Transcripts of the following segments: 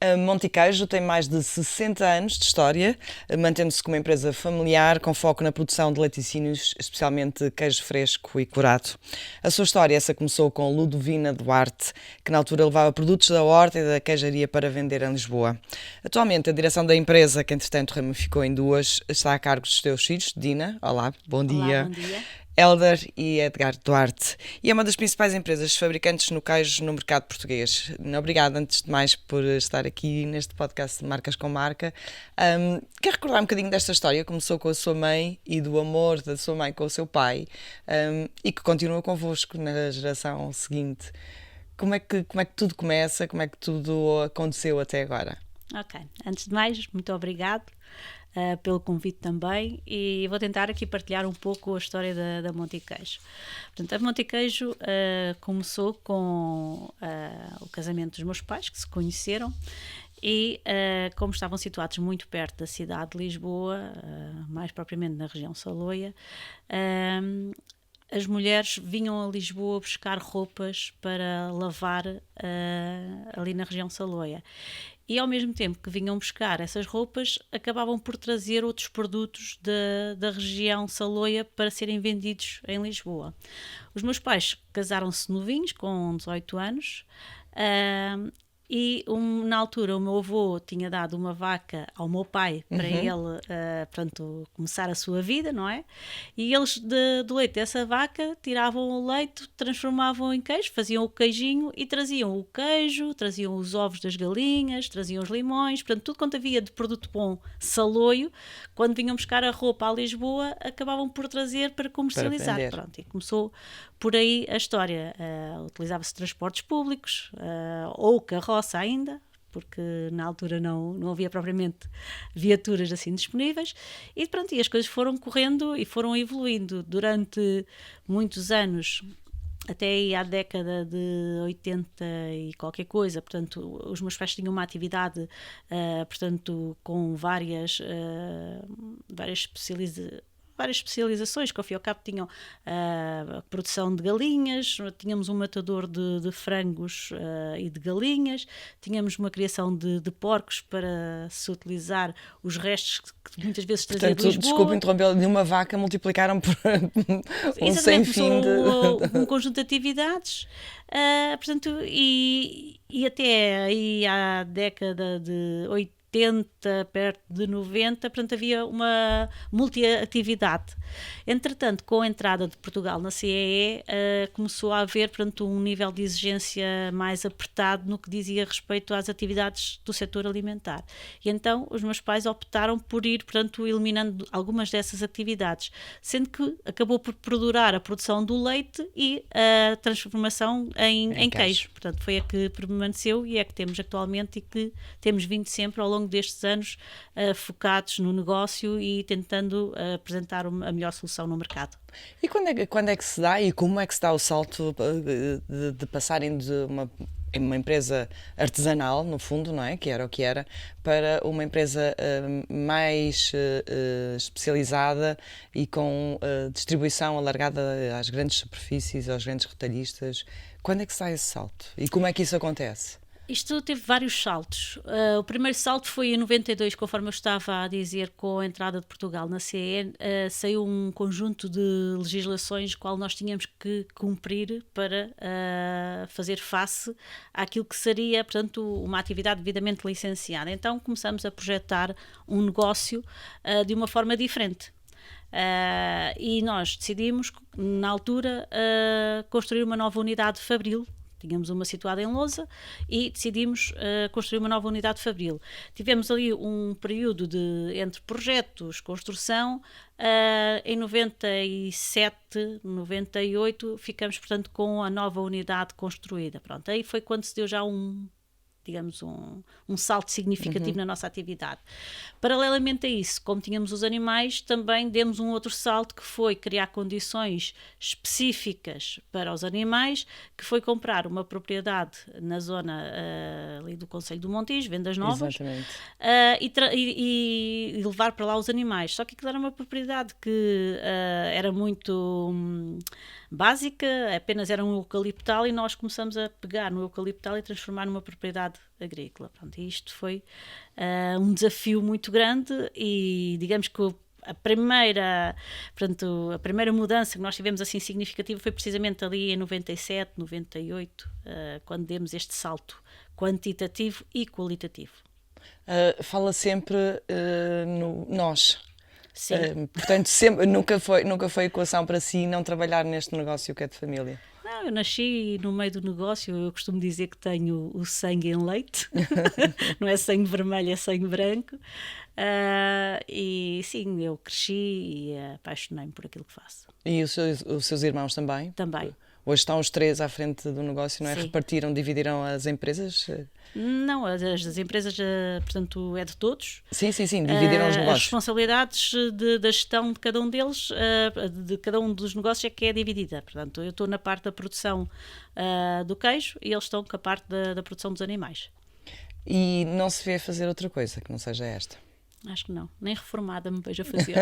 A Montiqueijo tem mais de 60 anos de história, mantendo-se como uma empresa familiar com foco na produção de laticínios, especialmente queijo fresco e curado. A sua história essa começou com Ludovina Duarte, que na altura levava produtos da horta e da queijaria para vender em Lisboa. Atualmente, a direção da empresa, que entretanto ramificou em duas, está a cargo dos teus filhos, Dina, olá, bom Olá, dia, bom dia. Hélder e Edgar Duarte, e é uma das principais empresas fabricantes no queijo no mercado português. Obrigada, antes de mais, por estar aqui neste podcast de Marcas com Marca. Quer recordar um bocadinho desta história? Começou com a sua mãe e do amor da sua mãe com o seu pai, e que continua convosco na geração seguinte. Como é que tudo começa? Como é que tudo aconteceu até agora? Ok, antes de mais, muito obrigado pelo convite também e vou tentar aqui partilhar um pouco a história da Montiqueijo. Portanto, a Montiqueijo começou com o casamento dos meus pais, que se conheceram, e como estavam situados muito perto da cidade de Lisboa, mais propriamente na região Saloia, as mulheres vinham a Lisboa buscar roupas para lavar ali na região Saloia. E ao mesmo tempo que vinham buscar essas roupas, acabavam por trazer outros produtos da região Saloia para serem vendidos em Lisboa. Os meus pais casaram-se novinhos, com 18 anos, e na altura o meu avô tinha dado uma vaca ao meu pai para ele, portanto, começar a sua vida, não é? E eles do leite dessa vaca tiravam o leite, transformavam em queijo, faziam o queijinho e traziam o queijo, traziam os ovos das galinhas, traziam os limões, portanto, tudo quanto havia de produto bom saloio, quando vinham buscar a roupa a Lisboa, acabavam por trazer para Para comercializar. vender. Pronto, e começou por aí a história. Utilizava-se transportes públicos ou carroça ainda, porque na altura não havia propriamente viaturas assim disponíveis, e pronto, e as coisas foram correndo e foram evoluindo durante muitos anos, até aí à década de 80 e qualquer coisa. Portanto, os meus pais tinham uma atividade, portanto, com várias especializações, que ao fim e ao cabo tinham a produção de galinhas, tínhamos um matador de frangos e de galinhas, tínhamos uma criação de porcos para se utilizar os restos que muitas vezes trazia de Portanto, desculpe Lisboa. interrompê-la, de uma vaca multiplicaram por um sem Exatamente, fim de. começou um conjunto de atividades, portanto, e até aí à década de 80, perto de 90, portanto havia uma multi-atividade. Entretanto, com a entrada de Portugal na CEE, começou a haver, portanto, um nível de exigência mais apertado no que dizia respeito às atividades do setor alimentar. E então os meus pais optaram por ir, portanto, eliminando algumas dessas atividades, sendo que acabou por perdurar a produção do leite e a transformação Em em queijo. queijo. Portanto, foi a que permaneceu e é que temos atualmente e que temos vindo sempre ao longo destes anos focados no negócio e tentando apresentar a melhor solução no mercado. E quando é que se dá e como é que se dá o salto de passarem de uma empresa artesanal, no fundo, não é? Que era o que era, para uma empresa mais especializada e com distribuição alargada às grandes superfícies, aos grandes retalhistas? Quando é que se dá esse salto? E como é que isso acontece? Isto teve vários saltos. O primeiro salto foi em 92, conforme eu estava a dizer, com a entrada de Portugal na CE, saiu um conjunto de legislações qual nós tínhamos que cumprir para fazer face àquilo que seria, portanto, uma atividade devidamente licenciada. Então começamos a projetar um negócio de uma forma diferente. E nós decidimos, na altura, construir uma nova unidade fabril. Tínhamos uma situada em Lousa e decidimos construir uma nova unidade fabril. Tivemos ali um período entre projetos, construção. Em 97, 98, ficamos, portanto, com a nova unidade construída. Pronto, aí foi quando se deu já digamos, um salto significativo na nossa atividade. Paralelamente a isso, como tínhamos os animais, também demos um outro salto, que foi criar condições específicas para os animais, que foi comprar uma propriedade na zona ali do Concelho do Montijo, Vendas Novas, Exatamente. e levar para lá os animais. Só que aquilo era uma propriedade que era muito básica, apenas era um eucaliptal, e nós começamos a pegar no eucaliptal e transformar numa propriedade agrícola. Pronto, e isto foi um desafio muito grande e digamos que a primeira mudança que nós tivemos assim significativa foi precisamente ali em 97, 98, quando demos este salto quantitativo e qualitativo. Fala sempre no nós. Sim. Portanto, sempre, nunca foi equação para si não trabalhar neste negócio que é de família. Não, eu nasci no meio do negócio, eu costumo dizer que tenho o sangue em leite, não é sangue vermelho, é sangue branco. E sim, eu cresci e apaixonei-me por aquilo que faço. E os seus irmãos também? Também. Hoje estão os três à frente do negócio, não é? Sim. Repartiram, dividiram as empresas? Não, as empresas, portanto, é de todos. Sim, dividiram os As negócios. responsabilidades da gestão de cada um deles, de cada um dos negócios é que é dividida. Portanto, eu estou na parte da produção do queijo e eles estão com a parte da produção dos animais. E não se vê fazer outra coisa que não seja esta? Acho que não, nem reformada me vejo a fazer.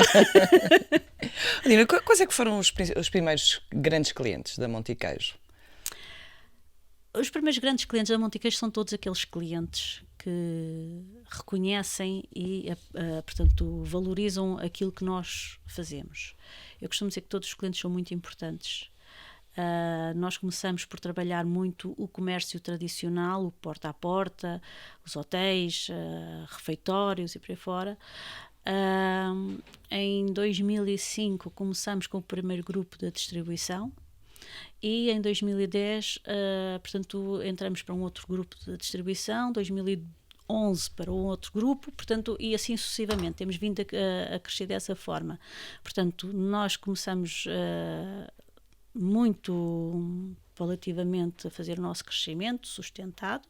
Dina, quais é que foram os primeiros grandes clientes da Montiqueijo? Os primeiros grandes clientes da Montiqueijo são todos aqueles clientes que reconhecem e, portanto, valorizam aquilo que nós fazemos. Eu costumo dizer que todos os clientes são muito importantes. Nós começamos por trabalhar muito o comércio tradicional, o porta a porta, os hotéis, refeitórios e por aí fora. Em 2005 começamos com o primeiro grupo de distribuição e em 2010, portanto, entramos para um outro grupo de distribuição, 2011 para um outro grupo, portanto, e assim sucessivamente. Temos vindo a crescer dessa forma. Portanto, nós começamos muito paulativamente a fazer o nosso crescimento sustentado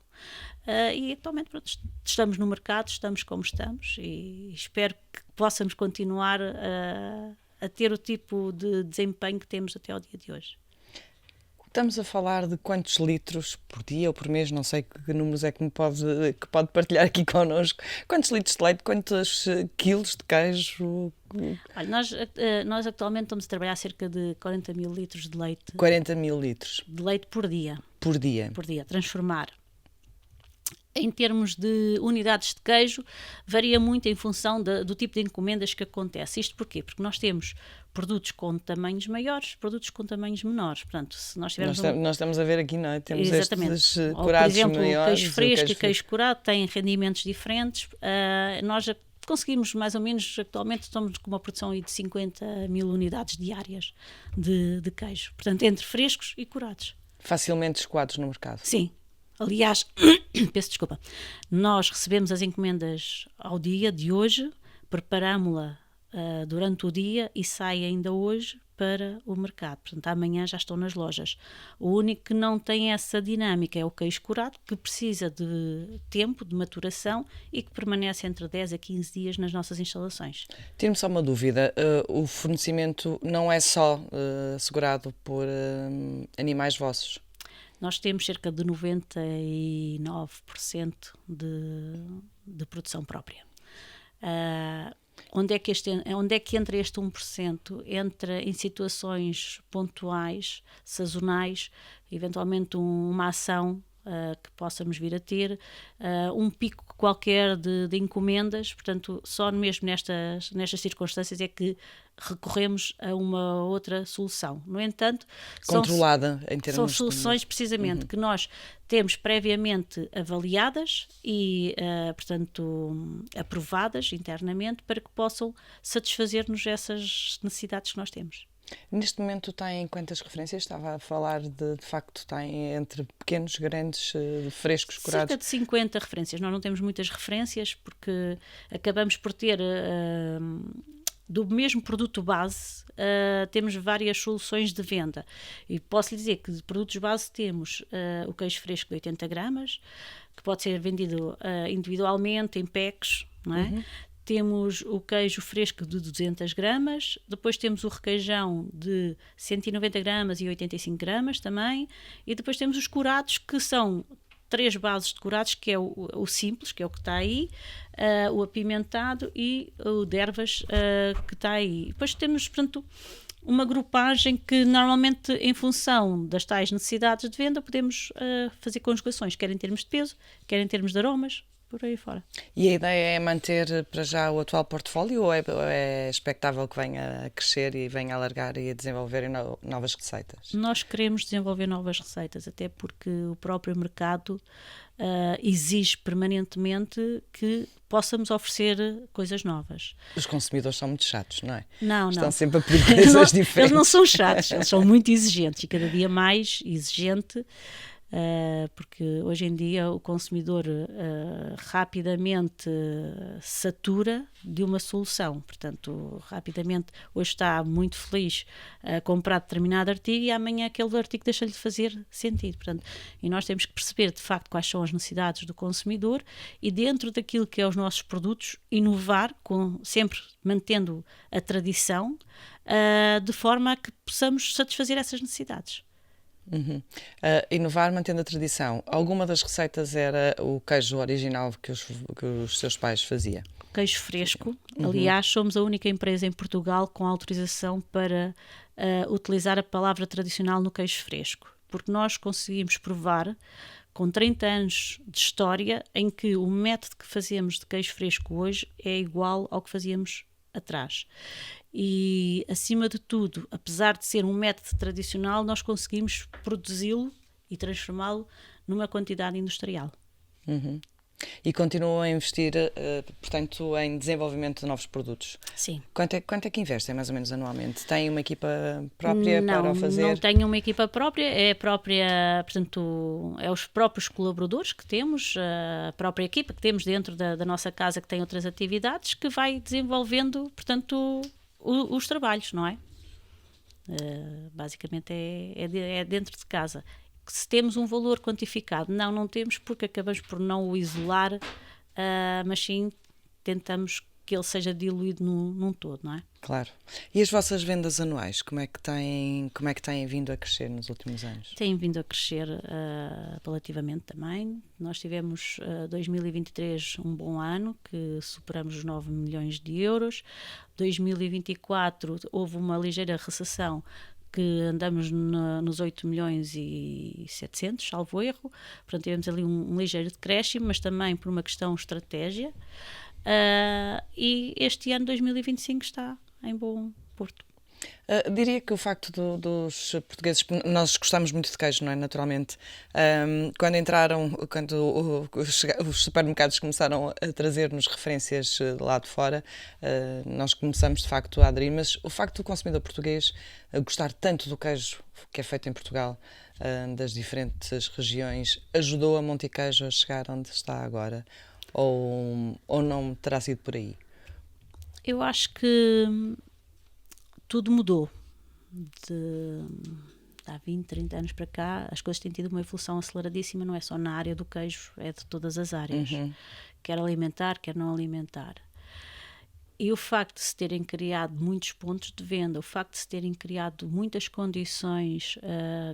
e atualmente pronto, estamos no mercado, estamos como estamos e espero que possamos continuar a ter o tipo de desempenho que temos até ao dia de hoje. Estamos a falar de quantos litros por dia ou por mês, não sei que números é que pode partilhar aqui connosco. Quantos litros de leite, quantos quilos de queijo? Olha, nós atualmente estamos a trabalhar cerca de 40 mil litros de leite. 40 mil litros. De leite por dia. Por dia. Por dia, transformar. Em termos de unidades de queijo, varia muito em função do tipo de encomendas que acontece. Isto porquê? Porque nós temos produtos com tamanhos maiores, produtos com tamanhos menores. Portanto, se nós tivermos nós estamos a ver aqui, não é? Temos exatamente. Estes curados maiores. Por exemplo, maiores, o queijo fresco e queijo queijo curado têm rendimentos diferentes. Nós conseguimos, mais ou menos, atualmente estamos com uma produção de 50 mil unidades diárias de queijo. Portanto, entre frescos e curados. Facilmente escoados no mercado. Sim. Aliás, peço desculpa, nós recebemos as encomendas ao dia de hoje, preparámo-la durante o dia e sai ainda hoje para o mercado. Portanto, amanhã já estão nas lojas. O único que não tem essa dinâmica é o queijo curado, que precisa de tempo, de maturação e que permanece entre 10 a 15 dias nas nossas instalações. Tiro-me só uma dúvida, o fornecimento não é só assegurado por animais vossos? Nós temos cerca de 99% de produção própria. Onde é que entra este 1%? Entra em situações pontuais, sazonais, eventualmente uma ação que possamos vir a ter, um pico qualquer de encomendas, portanto, só mesmo nestas circunstâncias é que recorremos a uma outra solução. No entanto, controlada em termos são soluções precisamente que nós temos previamente avaliadas e, portanto, aprovadas internamente para que possam satisfazer-nos essas necessidades que nós temos. Neste momento tem quantas referências? Estava a falar de facto tem entre pequenos, grandes, frescos, curados? Cerca de 50 referências. Nós não temos muitas referências porque acabamos por ter do mesmo produto base, temos várias soluções de venda. E posso lhe dizer que de produtos base temos o queijo fresco de 80 gramas, que pode ser vendido individualmente, em packs, não é? Temos o queijo fresco de 200 gramas, depois temos o requeijão de 190 gramas e 85 gramas também, e depois temos os curados, que são 3 bases de curados, que é o simples, que é o que está aí, o apimentado e o de ervas, que está aí. Depois temos, portanto, uma grupagem que normalmente, em função das tais necessidades de venda, podemos fazer conjugações, quer em termos de peso, quer em termos de aromas, por aí fora. E a ideia é manter para já o atual portfólio ou é expectável que venha a crescer e venha a alargar e a desenvolver novas receitas? Nós queremos desenvolver novas receitas, até porque o próprio mercado exige permanentemente que possamos oferecer coisas novas. Os consumidores são muito chatos, não é? Não, Estão não. sempre a pedir coisas diferentes. Eles não são chatos, eles são muito exigentes e cada dia mais exigente. Porque hoje em dia o consumidor rapidamente satura de uma solução, portanto rapidamente hoje está muito feliz a comprar determinado artigo e amanhã aquele artigo deixa-lhe de fazer sentido, portanto, e nós temos que perceber de facto quais são as necessidades do consumidor e dentro daquilo que é os nossos produtos inovar, sempre mantendo a tradição, de forma a que possamos satisfazer essas necessidades. Uhum. Inovar mantendo a tradição. Alguma das receitas era o queijo original que os seus pais faziam? Queijo fresco. Aliás, somos a única empresa em Portugal com autorização para utilizar a palavra tradicional no queijo fresco, porque nós conseguimos provar com 30 anos de história em que o método que fazemos de queijo fresco hoje é igual ao que fazíamos atrás. E, acima de tudo, apesar de ser um método tradicional, nós conseguimos produzi-lo e transformá-lo numa quantidade industrial. Uhum. E continuam a investir, portanto, em desenvolvimento de novos produtos? Sim. Quanto é que investem, mais ou menos, anualmente? Tem uma equipa própria para o fazer? Não tenho uma equipa própria, portanto, é os próprios colaboradores que temos, a própria equipa que temos dentro da nossa casa que tem outras atividades, que vai desenvolvendo, portanto, os trabalhos, não é? Basicamente é dentro de casa. Se temos um valor quantificado, não temos, porque acabamos por não o isolar, mas sim tentamos que ele seja diluído num todo, não é? Claro. E as vossas vendas anuais, como é que têm vindo a crescer nos últimos anos? Têm vindo a crescer relativamente também. Nós tivemos 2023 um bom ano, que superamos os 9 milhões de euros. 2024 houve uma ligeira recessão, que andamos nos 8 milhões e 700, salvo erro. Portanto, tivemos ali um ligeiro decréscimo, mas também por uma questão de estratégia. E este ano, 2025, está em bom porto. Diria que o facto dos portugueses, nós gostamos muito de queijo, não é? Naturalmente, quando os supermercados começaram a trazer-nos referências lá de fora, nós começamos de facto a aderir, mas o facto do consumidor português gostar tanto do queijo que é feito em Portugal, das diferentes regiões, ajudou a Montiqueijo a chegar onde está agora? Ou não terá sido por aí? Eu acho que tudo mudou. Há 20, 30 anos para cá, as coisas têm tido uma evolução aceleradíssima, não é só na área do queijo, é de todas as áreas. Quer alimentar, quer não alimentar. E o facto de se terem criado muitos pontos de venda, o facto de se terem criado muitas condições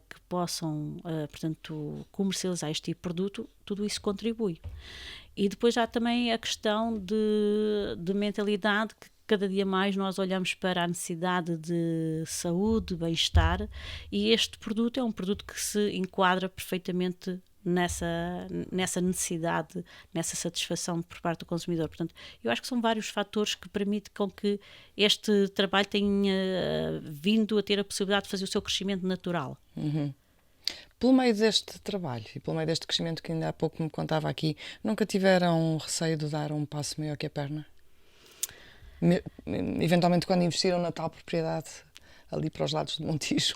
que possam, portanto, comercializar este tipo de produto, tudo isso contribui. E depois há também a questão de mentalidade, que cada dia mais nós olhamos para a necessidade de saúde, bem-estar, e este produto é um produto que se enquadra perfeitamente nessa necessidade, nessa satisfação por parte do consumidor. Portanto, eu acho que são vários fatores que permitem com que este trabalho tenha vindo a ter a possibilidade de fazer o seu crescimento natural. Pelo meio deste trabalho e pelo meio deste crescimento que ainda há pouco me contava aqui, nunca tiveram receio de dar um passo maior que a perna? Eventualmente quando investiram na tal propriedade ali para os lados de Montijo?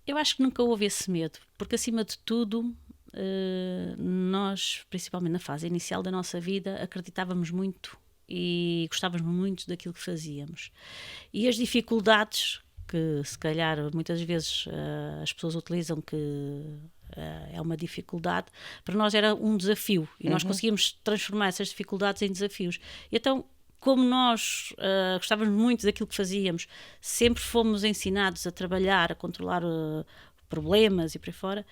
Eu acho que nunca houve esse medo, porque acima de tudo nós, principalmente na fase inicial da nossa vida, acreditávamos muito e gostávamos muito daquilo que fazíamos. E as dificuldades que se calhar muitas vezes as pessoas utilizam que é uma dificuldade, para nós era um desafio e nós conseguíamos transformar essas dificuldades em desafios. E então, como nós gostávamos muito daquilo que fazíamos, sempre fomos ensinados a trabalhar, a controlar problemas e por aí fora,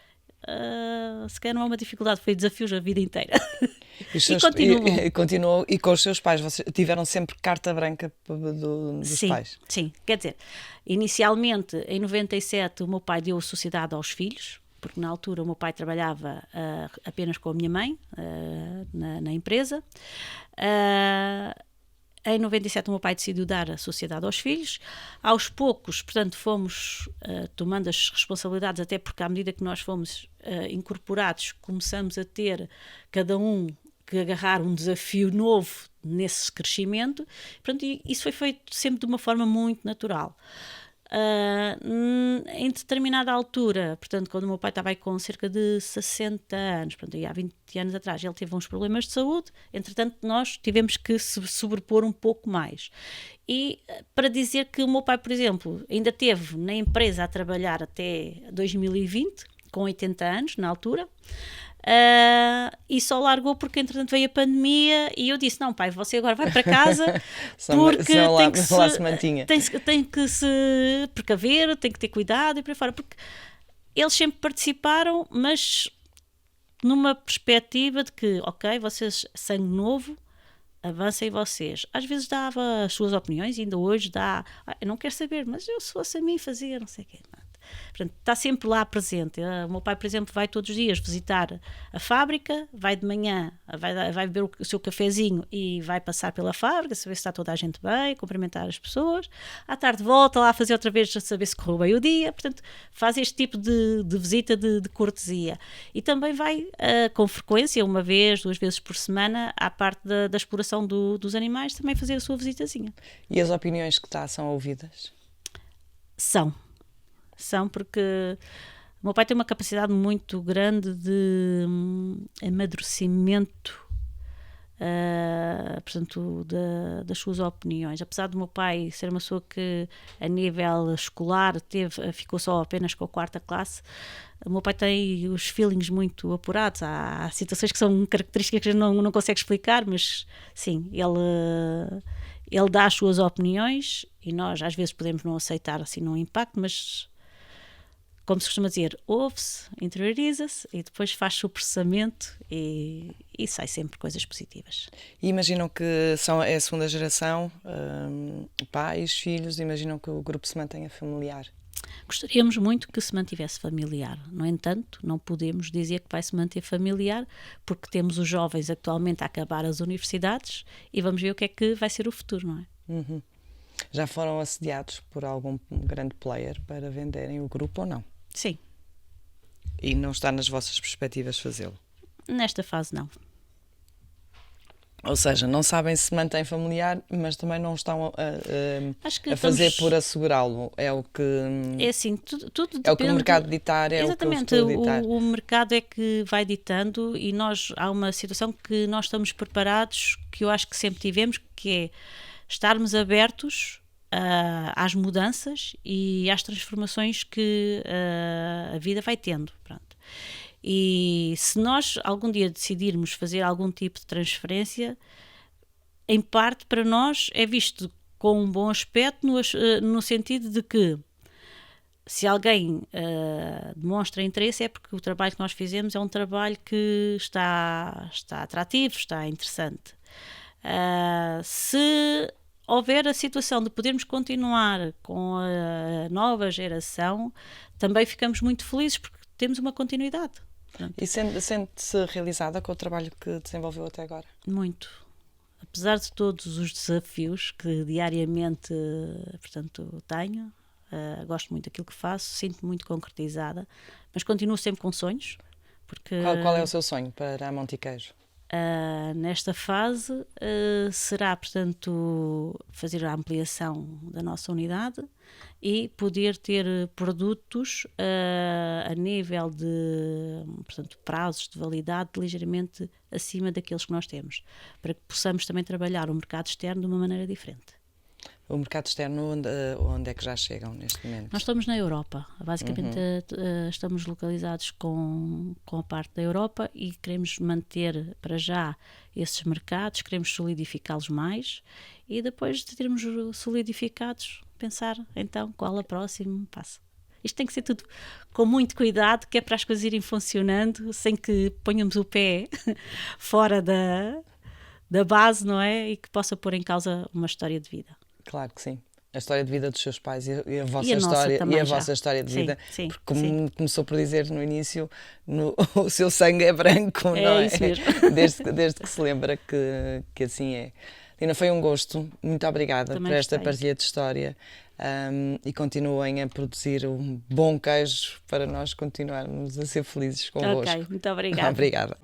se calhar não é uma dificuldade, foi desafios a vida inteira. E continuou. E com os seus pais, vocês tiveram sempre carta branca dos pais? Sim, quer dizer, inicialmente, em 97, o meu pai deu sociedade aos filhos, porque na altura o meu pai trabalhava apenas com a minha mãe na empresa. Em 97 o meu pai decidiu dar a sociedade aos filhos. Aos poucos, portanto, fomos tomando as responsabilidades, até porque à medida que nós fomos incorporados, começamos a ter cada um que agarrar um desafio novo nesse crescimento. Portanto, isso foi feito sempre de uma forma muito natural. Em determinada altura, portanto, quando o meu pai estava aí com cerca de 60 anos, portanto, aí há 20 anos atrás, ele teve uns problemas de saúde, entretanto nós tivemos que se sobrepor um pouco mais. E para dizer que o meu pai, por exemplo, ainda teve na empresa a trabalhar até 2020, com 80 anos na altura, e só largou porque entretanto veio a pandemia e eu disse, não pai, você agora vai para casa porque tem que se precaver, tem que ter cuidado e por aí fora, porque eles sempre participaram, mas numa perspectiva de que, ok, vocês, sangue novo, avancem vocês. Às vezes dava as suas opiniões, ainda hoje dá, eu não quero saber, mas eu se fosse a mim fazia, não sei o quê. Portanto, está sempre lá presente. O meu pai, por exemplo, vai todos os dias visitar a fábrica, vai de manhã, vai beber o seu cafezinho e vai passar pela fábrica, saber se está toda a gente bem, cumprimentar as pessoas. À tarde volta lá a fazer outra vez, a saber se correu bem o dia. Portanto, faz este tipo de visita de cortesia. E também vai com frequência, uma vez, 2 vezes por semana, à parte da exploração dos animais, também fazer a sua visitazinha. E as opiniões que dá são ouvidas? São porque o meu pai tem uma capacidade muito grande de amadurecimento, portanto, das suas opiniões. Apesar do meu pai ser uma pessoa que a nível escolar ficou só apenas com a 4ª classe, o meu pai tem os feelings muito apurados. Há situações que são características que a gente não consegue explicar, mas sim, ele dá as suas opiniões e nós às vezes podemos não aceitar assim num impacto, mas como se costuma dizer, ouve-se, interioriza-se e depois faz-se o processamento e sai sempre coisas positivas. E imaginam que é a segunda geração, pais, filhos, imaginam que o grupo se mantenha familiar? Gostaríamos muito que se mantivesse familiar. No entanto, não podemos dizer que vai se manter familiar porque temos os jovens atualmente a acabar as universidades e vamos ver o que é que vai ser o futuro, não é? Uhum. Já foram assediados por algum grande player para venderem o grupo ou não? Sim. E não está nas vossas perspectivas fazê-lo? Nesta fase não. Ou seja, não sabem se mantém familiar, mas também não estão a fazer por assegurá-lo. É o que... É assim, tudo depende... É o que o mercado ditar, é exatamente, o que o futuro ditar. O mercado é que vai ditando e há uma situação que nós estamos preparados, que eu acho que sempre tivemos, que é estarmos abertos às mudanças e às transformações que a vida vai tendo. Pronto. E se nós algum dia decidirmos fazer algum tipo de transferência, em parte para nós é visto com um bom aspecto no sentido de que se alguém demonstra interesse é porque o trabalho que nós fizemos é um trabalho que está atrativo, está interessante. Se houver a situação de podermos continuar com a nova geração, também ficamos muito felizes porque temos uma continuidade. Pronto. E sente-se realizada com o trabalho que desenvolveu até agora? Muito. Apesar de todos os desafios que diariamente, portanto, tenho, gosto muito daquilo que faço, sinto-me muito concretizada, mas continuo sempre com sonhos. Porque, qual é o seu sonho para a Montiqueijo? Nesta fase será, portanto, fazer a ampliação da nossa unidade e poder ter produtos a nível de, portanto, prazos de validade ligeiramente acima daqueles que nós temos, para que possamos também trabalhar o mercado externo de uma maneira diferente. O mercado externo, onde é que já chegam neste momento? Nós estamos na Europa, basicamente estamos localizados com a parte da Europa e queremos manter para já esses mercados, queremos solidificá-los mais e depois de termos solidificados, pensar então qual é o próximo passo. Isto tem que ser tudo com muito cuidado, que é para as coisas irem funcionando sem que ponhamos o pé fora da base, não é? E que possa pôr em causa uma história de vida. Claro que sim. A história de vida dos seus pais e a vossa E a nossa história também e a já. vossa história de Sim, vida, sim, porque como sim. começou por dizer no início, o seu sangue é branco, não é? Isso mesmo. Desde que se lembra que assim é. Lina, foi um gosto. Muito obrigada Também por esta gostei. partilha de história, e continuem a produzir um bom queijo para nós continuarmos a ser felizes convosco. Ok, muito obrigada. Obrigada.